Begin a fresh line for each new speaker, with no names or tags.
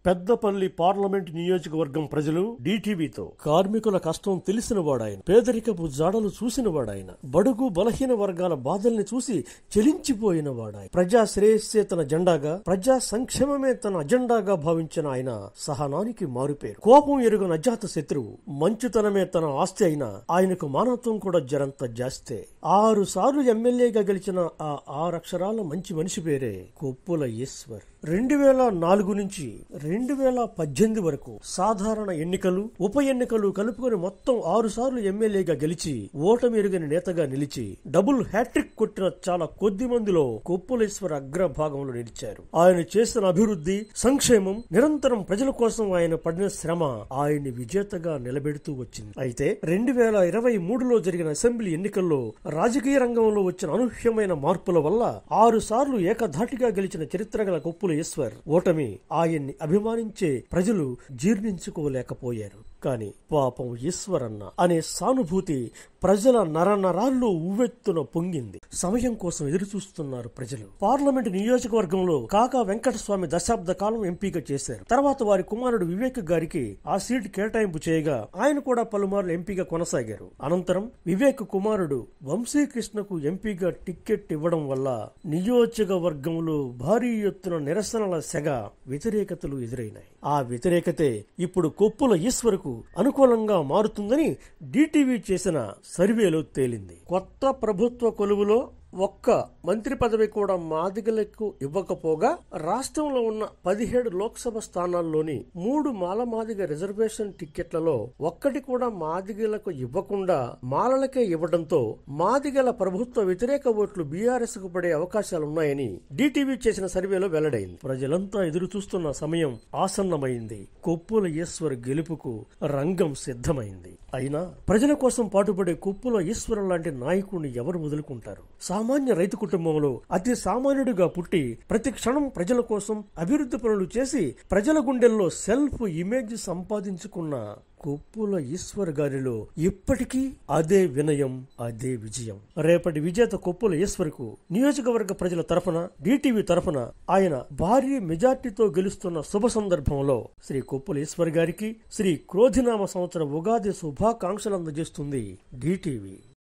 Peddapalli parliament నియోజకవర్గం ప్రజలు డీటీవీతో కార్మికుల కష్టం తెలిసినవాడాయన, పేదరికపు జాడలు చూసినవాడాయన, బడుగు బలహీన వర్గాల బాధల్ని చూసి చెలించిపోయినవాడాయన. ప్రజా శ్రేయస్సే తన జెండాగా, ప్రజా సంక్షేమమే తన అజెండాగా భావించిన ఆయన సహనానికి మారుపేరు. కోపం ఎరుగని అజాత శత్రువు, మంచుతనమే తన ఆస్తి అయినా ఆయనకు మానవత్వం కూడా జరంత జాస్తే. 6 సార్లు ఎమ్మెల్యేగా గెలిచిన ఆ 6 అక్షరాల మంచి మనిషి పేరే కొప్పుల ఈశ్వర్. 2004 నుంచి 2018 వరకు సాధారణ ఎన్నికలు, ఉప ఎన్నికలు కలుపుకొని మొత్తం 6 సార్లు ఎమ్మెల్యేగా గెలిచి ఓటమి ఎరుగని నేతగా నిలిచి డబుల్ హ్యాట్రిక్ కొట్టిన చాలా కొద్ది మందిలో కొప్పులేశ్వర్ అగ్రభాగంలో నిలిచారు. ఆయన చేసిన అభివృద్ధి, సంక్షేమం, నిరంతరం ప్రజల కోసం ఆయన పడిన శ్రమ ఆయన్ని విజేతగా నిలబెడుతూ వచ్చింది. అయితే 2023లో జరిగిన అసెంబ్లీ ఎన్నికల్లో రాజకీయ రంగంలో వచ్చిన అనూహ్యమైన మార్పుల వల్ల 6 సార్లు ఏకధాటిగా గెలిచిన చరిత్ర గల కొప్పుల ఈశ్వర్ ఓటమి ఆయన్ని అభిమానించే ప్రజలు జీర్ణించుకోలేకపోయారు. కాని పాపం ఈశ్వరన్న అనే సానుభూతి ప్రజల నరనరాల్లో ఉవ్వెత్తున పొంగింది. సమయం కోసం ఎదురు చూస్తున్నారు ప్రజలు. పార్లమెంట్ నియోజకవర్గంలో కాకా వెంకటస్వామి దశాబ్ద కాలం ఎంపీగా చేశారు. తర్వాత వారి కుమారుడు వివేక్ గారికి ఆ సీటు కేటాయింపు చేయగా ఆయన కూడా పలుమార్లు ఎంపీగా కొనసాగారు. అనంతరం వివేక్ కుమారుడు వంశీకృష్ణకు ఎంపీగా టిక్కెట్ ఇవ్వడం వల్ల నియోజకవర్గంలో భారీ ఎత్తున నిరసనల సెగ, వ్యతిరేకతలు ఎదురైనాయి. ఆ వ్యతిరేకతే ఇప్పుడు కొప్పుల ఈశ్వరకు అనుకూలంగా మారుతుందని డీటీవీ చేసిన సర్వేలో తేలింది. కొత్త ప్రభుత్వ కొలువులో ఒక్క మంత్రి పదవి కూడా మాదిగలకు ఇవ్వకపోగా రాష్ట్రంలో ఉన్న 17 లోక్సభ స్థానాల్లోని 3 మాలమాదిగ రిజర్వేషన్ టిక్కెట్లలో ఒక్కటి కూడా మాదిగలకు ఇవ్వకుండా మాలలకే ఇవ్వడంతో మాదిగల ప్రభుత్వ వ్యతిరేక ఓట్లు బీఆర్ఎస్ కు పడే అవకాశాలున్నాయని డీటీవీ చేసిన సర్వేలో వెల్లడైంది. ప్రజలంతా ఎదురు చూస్తున్న సమయం ఆసన్నమైంది. కొప్పుల ఈశ్వర్ గెలుపుకు రంగం సిద్ధమైంది. అయినా ప్రజల కోసం పాటుపడే కొప్పుల ఈశ్వర్ లాంటి నాయకుడిని ఎవరు వదులుకుంటారు? సామాన్య రైతు కుటుంబంలో అతి సామాన్యుడిగా పుట్టి ప్రతి క్షణం ప్రజల కోసం అభివృద్ధి పనులు చేసి ప్రజల గుండెల్లో సెల్ఫ్ ఇమేజ్ సంపాదించుకున్న కొప్పుల ఈశ్వర్ గారిలో ఇప్పటికీ అదే వినయం, అదే విజయం. రేపటి విజేత కొప్పుల ఈశ్వర్ కు నియోజకవర్గ ప్రజల తరఫున, డీటీవీ తరఫున ఆయన భారీ మెజార్టీతో గెలుస్తున్న శుభ సందర్భంలో శ్రీ కొప్పుల ఈశ్వర్ గారికి శ్రీ క్రోధినామ సంవత్సర ఉగాది శుభాకాంక్షలు అందజేస్తుంది డీటీవీ.